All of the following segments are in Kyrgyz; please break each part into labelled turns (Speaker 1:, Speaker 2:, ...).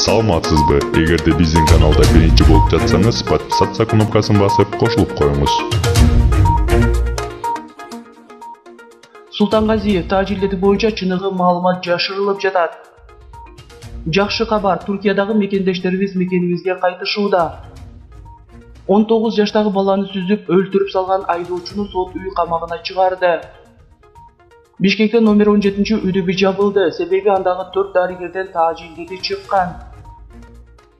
Speaker 1: Саламатсызбы? Эгерде биздин каналда биринчи болуп жатсаңыз, подписаться кнопкасын басып, кошулуп коюңуз.
Speaker 2: Султангазиев тажилдети боюнча чыныгы маалымат жашырылып жатат. Жакшы кабар, Туркиядагы мекендештерибиз мекенибизге кайтышууда. 19 жаштагы баланы сүзүп, өлтүрүп салган айдоочуну сот үй камагына чыгарды. Бишкекте номер 17-үйдүбү жабылды, себеби андагы 4 дарыгерден тажилдети чыккан.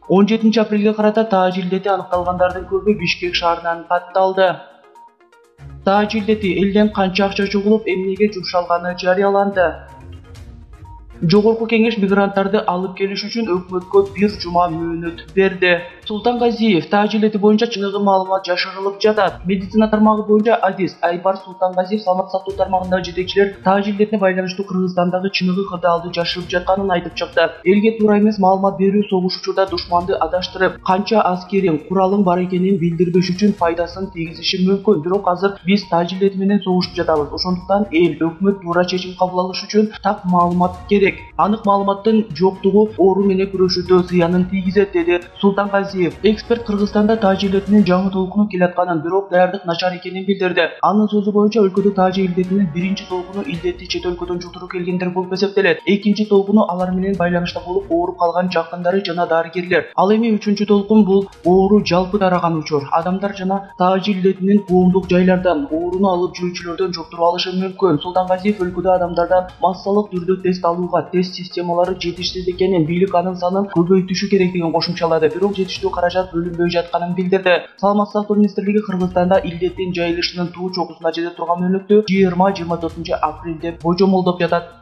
Speaker 2: 17 апрелге карата тажилдети аныкталгандардын көбү Бишкек шаарынан катталды. Тажилдети элден канча акча чогулуп, эмнеге жумшалганы жарыяланды. Жогорку кеңеш мигранттарды алып келиш үчүн өкмөткө 1 жума мөөнөт берди. Султангазиев тажилдети боюнча чыныгы маалымат жашырылып жатат. Медицина тармагы боюнча Адис Айбар Султангазиев саламаттык сактоо тармагындагы жетекчилер тажилдетине байланыштуу Кыргызстандагы чыныгы кырдаалды жашырып жатканын айтып чыкты. Элге туура эмес маалымат берүү согуш учурда душманды адаштырып, канча аскерин, куралың бар экенин билдирбеш үчүн пайдасын тийгизиши мүмкүн. Бирок азыр биз тажилдети менен согушуп жатабыз. Ошондуктан эл, өкмөт туура чечим кабыл алыш үчүн так маалымат керек. Анык маалыматтын жоктугу оору менен күрөшүүдө зыянын тийгизет, деди Султангазиев. Эксперт Кыргызстанда тажилдетинин жаңы толкуну келатканын, бирок даярдык начар экенин билдирди. Анын сөзү боюнча өлкөдө тажилдетинин биринчи толкуну илдетти чет өлкөдөн жуктуруп келгендер болуп эсептелет. Экинчи толкуну алар менен байланышта болуп ооруп калган жакындары жана дарыгерлер. Ал эми үчүнчү толкун бул оору жалпы тараган учур. Адамдар жана тажилдетинин коомдук жайлардан ооруну алып жүрүүчүлөрдөн жуктуруп алышы мүмкүн. Султангазиев өлкөдө адамдардан массалык түрдө тест алууга, тест системалары жетишсиз экенин, бийлик анын санын көбөйтүшү керектигин кошумчалады, бирок жетиштүү каражат бөлүнбөй жатканын билдирди. Саламаттык сактоо министрлиги Кыргызстанда илдеттин жайылышынын туу чокусуна жете турган мөөнөттү 20-24 апрель деп божомолдоп жатат.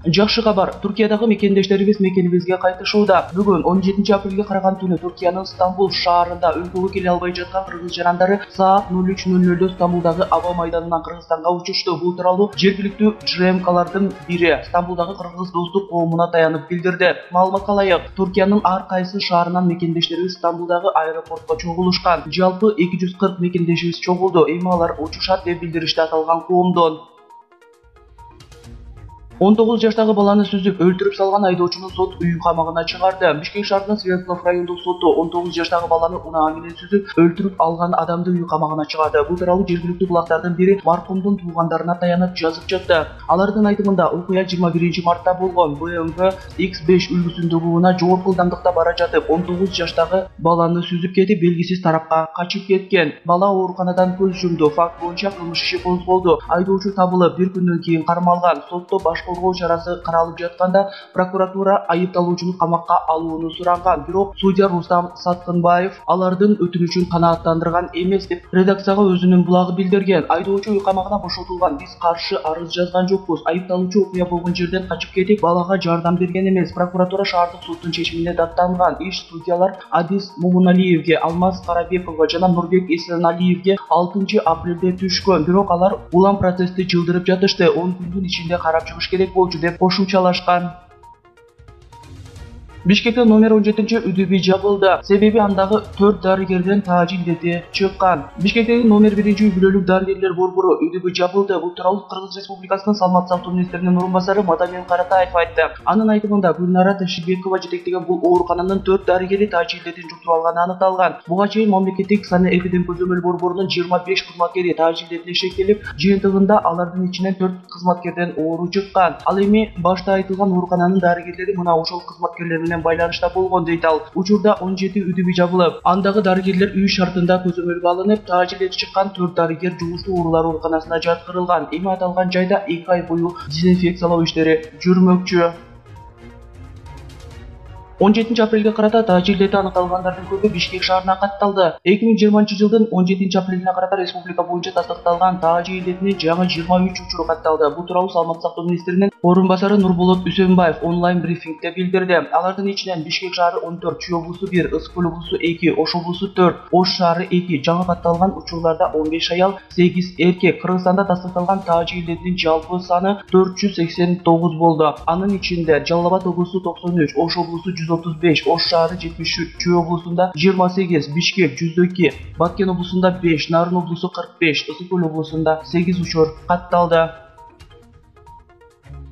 Speaker 2: Жакшы кабар, Туркиядагы мекендештерибиз мекенибизге кайтышууда. Бүгүн 17 апрелге караган түнү Туркиянын Стамбул шаарында өлкөгө келе албай жаткан кыргыз жарандары саат 03:00 Стамбулдагы аба майданынан Кыргызстанга учушту. Бул тууралуу жергиликтүү ЖМКлардын бири Стамбулдагы кыргыз достук коомуна таянып билдирди. Маалыматка ылайык, Туркиянын ар кайсы шаарынан мекендештерибиз Стамбулдагы аэропортко чогулушкан. Жалпы 240 мекендешибиз чогулду. Эми алар учушат деп билдиришти аталган коомдон. 19 жаштагы баланы сүзүп, өлтүрүп салган айдоочуну сот үй камагына чыгарды. Бишкек шаарынын Свердлов райондук соту 19 жаштагы баланы унаа менен сүзүп, өлтүрүп алган адамды үй камагына чыгарды. Бул тууралуу жергиликтүү булактардын бири маркумдун туугандарына таянып жазып чыкты. Алардын айтымында окуя 21 мартта болгон. BMW X5 үлгүсүндөгү унаа жогорку ылдамдыкта бара жатып, 19 жаштагы баланы сүзүп кетип, белгисиз тарапка качып кеткен. Бала ооруканадан көз жумду. Факт боюнча кылмыш иши козголду. Айдоочу табылып, bir күндөн кийин кармалган. Сотто баш коргоо чарасы каралып жатканда прокуратура айыпталуучуну камакка алууну суранган. Бирок судья Рустам Саткынбаев алардын өтүнүчүн канааттандырган эмес деп редакцияга өзүнүн булагы билдирген. Айдоочу үй камагына бошотулган. Биз каршы арыз жазган жокпуз. Айыпталуучу окуя болгон жерден качып кетип, балага жардам берген эмес. Прокуратура шаардык соттун чечимине даттанган. Иш судьялар Адис Мумуналиевге, Алмаз Карабекова жана Нурбек Эсеналиевге 6 апрелде түшкөн. Бирок алар улам процессти жылдырып жатышты. 10 күндүн ичинде карап чыгыш керек болчу деп кошумчалашкан. Бишкекте номер 17-үйдүбү жабылды, себеби андагы 4 дарыгерден тажилдети чыккан. Бишкектеги номер 1-үй бүлөлүк дарыгерлер борбору үйдүбү жабылды. Бул тууралуу Кыргыз Республикасынын саламаттык сактоо министринин орун басары Мадамин Каратаев айтты. Анын айтымында Гүлнара Ташибекова жетектеген бул оорукананын 4 дарыгери тажилдетин жуктуруп алганы аныкталган. Буга чейин мамлекеттик санэпидем көзөмөл борборунун 25 кызматкери тажилдетине шектелип, жыйынтыгында алардын ичинен 4 кызматкерден оору чыккан. Ал эми башта айтылган оорукананын дарыгерлери мына ошол кызматкерлер байланышта болгон, дейт ал. Учурда 17 үйдүбү жабылып, андагы дарыгерлер үй шартында көзөмөлгө алынып, тажилдети чыккан 4 дарыгер жугуштуу оорулар ооруканасына жаткырылган. Эми аталган жайда 2 ай бою дезинфекциялоо иштери жүрмөкчү. 17 апрелге карата тажилдети аныкталгандардын көбү Бишкек шаарына катталды. 2020-жылдын 17 апрелине карата республика боюнча тастыкталган тажилдетинин жаңы 23 учуру катталды. Бул тууралуу саламаттык сактоо министринин орун басары Нурболот Үсөнбаев онлайн брифингде билдирди. Алардын ичинен Бишкек шаары 14, Чүй облусу 1, Ысык көл облусу 2, Ош облусу 4, Ош шаары 2, жаңы катталган учурларда 15 аял, 8 эркек. Кыргызстанда тастыкталган тажилдетинин жалпы саны 489 болду. Анын ичинде Жалал Абад облусу 93, Ош облусу 135, Ош шаары 73, Чүй облусунда 28, Бишкек 102, Баткен облусунда 5, Нарын облусу 45, Ысык көл облусунда 8 учур катталды.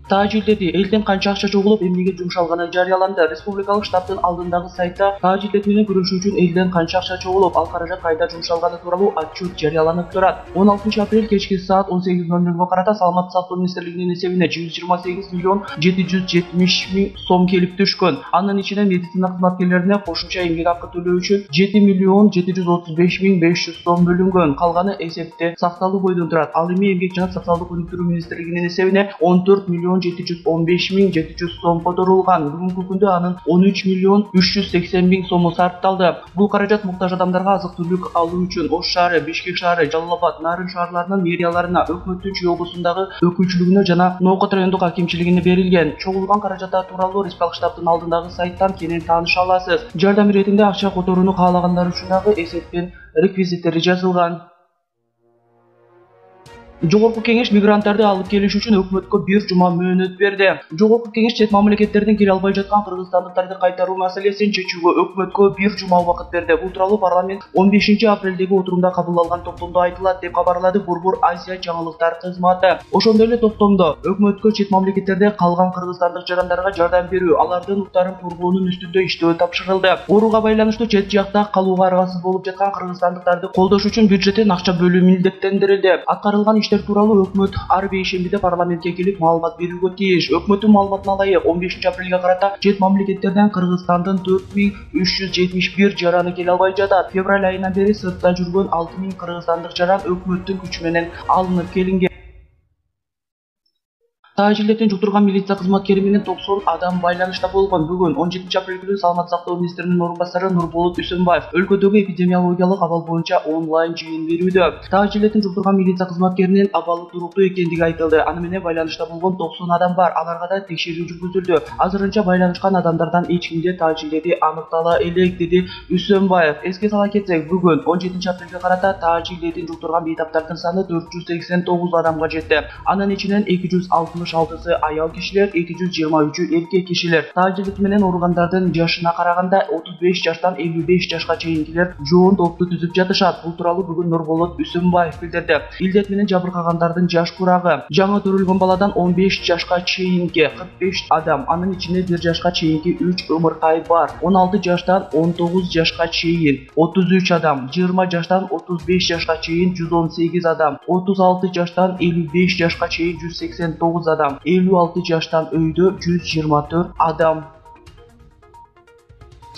Speaker 2: таажилдеди. Элден канча акча чогулуп эмнеге жумшалганы жарыяланды. Республикалык штабтын алдындагы сайтта таажилдет менен күрөшүү үчүн элден канча акча чогулуп, ал каражат кайда жумшалганы тууралуу отчет жарыяланып турат. 16 апрель кечки саат 18:00 карата Саламаттык сактоо министрлигинин эсебине 128 миллион 770 миң сом келип түшкөн. Анын ичинен медицина кызматкерлерине кошумча эмгек акы төлөө үчүн 7 миллион 735 миң 500 сом бөлүнгөн. Калганы эсепте сакталуу бойдон турат. Ал эми эмгек жана социалдык өнүктүрүү министрлигинин эсебине 14 миллион 715 миң 700 сом которулган. Бүгүнкү күндө анын 13 миллион 380 миң сому сарпталды. Бул каражат муктаж адамдарга азык-түлүк алуу үчүн Ош шаары, Бишкек шаары, Жалал Абад, Нарын шаарларынын мэрияларына, өкмөттүн Чүй облусундагы өкүлчүлүгүнө жана Ноокот райондук акимчилигине берилген. Чогулган каражаттар тууралуу республикалык штабтын алдындагы сайттан кенен тааныша аласыз. Жардам иретинде акча которууну каалагандар үчүн дагы эсептин реквизиттери жазылган. Жогорку кеңеш мигранттарды алып келиш үчүн өкмөткө 1 жума мөөнөт берди. Жогорку кеңеш чет мамлекеттерден келе албай жаткан кыргызстандыктарды кайтаруу маселесин чечүүгө өкмөткө 1 жума убакыт берди. Бул тууралуу парламент 15 апрелдеги отурумда кабыл алган токтомдо айтылат деп кабарлады Борбор Азия жаңылыктар кызматы. Ошондой эле токтомдо өкмөткө чет мамлекеттерде калган кыргызстандык жарандарга жардам берүү, алардын укуктарын коргоонун үстүндө иштөө тапшырылды. Ооруга байланыштуу чет жакта калууга аргасыз болуп жаткан кыргызстандыктарды колдош үчүн бюджеттен акча бөлүү милдеттендирилди. Аткарылган иштер тууралуу өкмөт ар бейшембиде парламентке келип маалымат берүүгө тийиш. Өкмөттүн маалыматына ылайык 15 апрелге карата чет мамлекеттерден Кыргызстандын 4371 жараны келе албай жатат. Февраль айынан бери сыртта жүргөн 6000 кыргызстандык жаран өкмөттүн күчү менен алынып келинген. Таажилдеттин жуктурган милиция кызматкери менен 90 адам байланышта болгон. Бүгүн 17 апрель күнү Саламаттык сактоо министринин орун басары Нурболот Үсөнбаев өлкөдөгү эпидемиологиялык абал боюнча онлайн жыйын берүүдө. Таажилдеттин жуктурган милиция кызматкеринин абалы туруктуу экендиги айтылды. Аны менен байланышта болгон 90 адам бар. Аларга да текшерүү жүргүзүлдү. Азырынча байланышкан адамдардан эч кимде таажилдети аныктала элек, деди Үсөнбаев. Эске сала кетсек, бүгүн 17 апрелге карата таажилдетин жуктурган бейтаптардын саны 489 адамга жетти. Анын ичинен 266-сы аял кишилер, 223-ü эркек кишилер. Таажилдет менен ооругандардын жашына караганда 35 жаштан 55 жашка чейинкилер жоон топту түзүп жатышат. Бул тууралуу бүгүн Нурболот Үсөнбаев билдирди. Илдет менен жабыркагандардын жаш курагы жаңы төрөлгөн баладан 15 жашка чейинки 45 адам, анын ичинде 1 жашка чейинки 3 ымыркай бар. 16 жаштан 19 жашка чейин 33 адам, 20 жаштан 35 жашка чейин 118 адам, 36 жаштан 55 жашка чейин 189 адам, 56 жаштан өйдө 124 адам.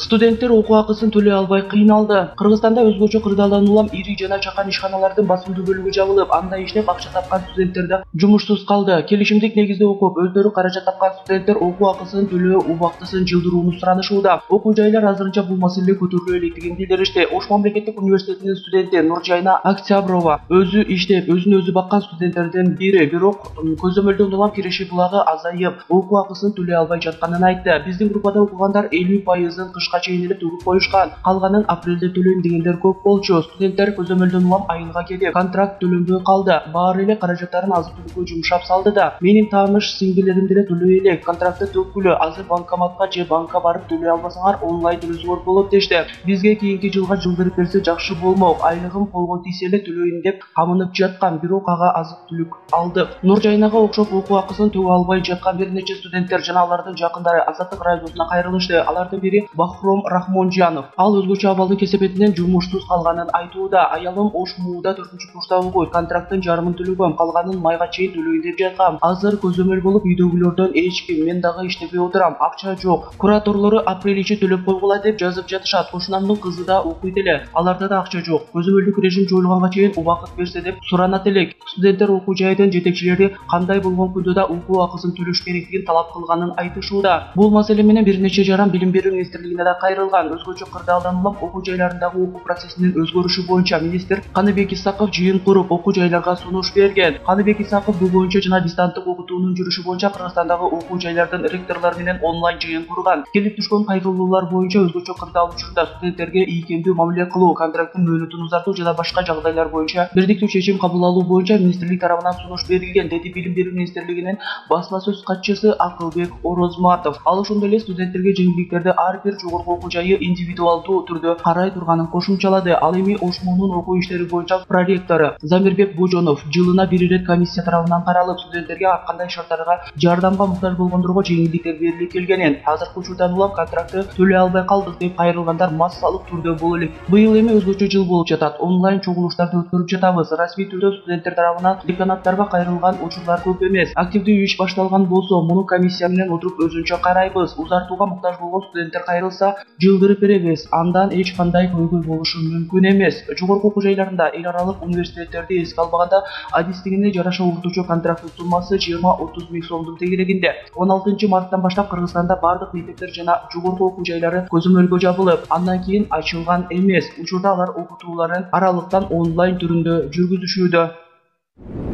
Speaker 2: Студенттер окуу акысын төлөй албай кыйналды. Кыргызстанда өзгөчө кырдаалдан улам ири жана чакан ишканалардын басымдуу бөлүгү жабылып, анда иштеп акча тапкан студенттер да жумушсуз калды. Келишимдик негизде окуп, өздөрү каражат тапкан студенттер окуу акысын төлөө убактысын жылдырууну суранышууда. Окуу жайлар азырынча бул маселе көтөрүлө электигин билдиришти. Ош мамлекеттик университетинин студенти Нуржайна Октяброва өзү иштеп, өзүн баккан студенттерден бири, бирок көзөмөлдөн улам киреше булагы азайып, окуу акысын төлөй албай жатканын айтты. Биздин группада окугандар 50%-ын кышка чейин эле төгүп коюшкан. Калганын апрелде төлөйм дегендер көп болчу. Студенттер көзөмөлдөн улам айылга кетип, контракт төлөнбөй калды. Баары эле каражаттарын азык-түлүккө жумшап салды да. Менин тааныш сиңдилерим деле төлөй элек, контрактты төккүлө, азыр банкоматка же банкка барып төлөй албасаңар онлайн төлөсөңөр болот дешти. Бизге кийинки жылга жылдырып берсе жакшы болмок. Айлыгым колго тийсе эле төлөйм деп камынып жаткан, бирок ага азык-түлүк алдык. Нуржайнага окшоп окуу акысын төгө албай жаткан бир нече студенттер жана алардын жакындары Азаттык радиосуна кайрылышты. Алардын бири Бахром Рахмонжанов. Ал өзгөчө абалдын кесепетинен жумушсуз калганын айтууда. Аялым Ош МУУда 4-курста окуйт. Контракттын жарымын төлөгөм, калганын майга чейин төлөйүн деп жаткам. Азыр көзөмөл болуп үйдөгүлөрдөн эч ким, мен дагы иштебей отурам. Акча жок. Кураторлору апрель ичи төлөп койгула деп жазып жатышат. Кошунамдын кызы да окуйт эле. Аларда да акча жок. Көзөмөлдүк режим жоюлганга чейин убакыт берсе деп суранат элек. Студенттер окуу жайдын жетекчилери кандай болгон күндө да окуу акысын төлөш керектигин талап кылганын айтышууда. Бул маселе менен бир нече жаран билим берүү министрлигине да кайрылган. Өзгөчө кырдаалдан улам окуу жайларындагы окуу процессинин өзгөрүшү боюнча министр Каныбек Исаков жыйын куруп, окуу жайларга сунуш берген. Каныбек Исаков бул боюнча жана дистанттык окутуунун жүрүшү боюнча Кыргызстандагы окуу жайлардын ректорлору менен онлайн жыйын курган. Келип түшкөн кайрылуулар боюнча өзгөчө кырдаал учурда студенттерге ийкемдүү мамиле кылуу, контракттын мөөнөтүн узартуу жана башка жагдайлар боюнча бирдиктүү чечим кабыл алуу боюнча министрлик тарабынан сунуш берилген, деди Билим берүү министрлигинин басма сөз катчысы Акылбек Орозматов. Ал ошондой эле студенттерге жеңилдиктерди ар бир жогорку окуу жайы индивидуалдуу түрдө карай турганын кошумчалады. Ал эми ОШМУнун окуу иштери боюнча проректору Замирбек Божонов жылына бир ирет комиссия тарабынан каралып, студенттерге ар кандай шарттарга жардамга муктаж болгондорго жеңилдиктер берилип келгенин, азыркы учурда улам контрактты төлөй албай калдык деп кайрылгандар массалык түрдө боло элек. Быйыл эми өзгөчө жыл болуп жатат. Онлайн чогулуштарды өткөрүп жатабыз. Расмий түрдө студенттер тарабынан деканаттарга кайрылган учурлар көп эмес. Активдүү иш башталган болсо, муну комиссия менен отуруп өзүнчө карайбыз. Узартууга муктаж болгон студенттер кайрылса, жылдырып беребиз. Андан эч кандай көйгөй болушу мүмкүн эмес. Жогорку окуу жайларында эл аралык университеттерди эске албаганда адистигине жараша орточо контракттын суммасы 20-30 миң сомдун тегерегинде. 16 марттан баштап Кыргызстанда бардык мектептер жана жогорку окуу жайлары көзөмөлгө жабылып, андан кийин ачылган эмес. Учурда алар окутууларын аралыктан онлайн түрүндө жүргүзүшүүдө.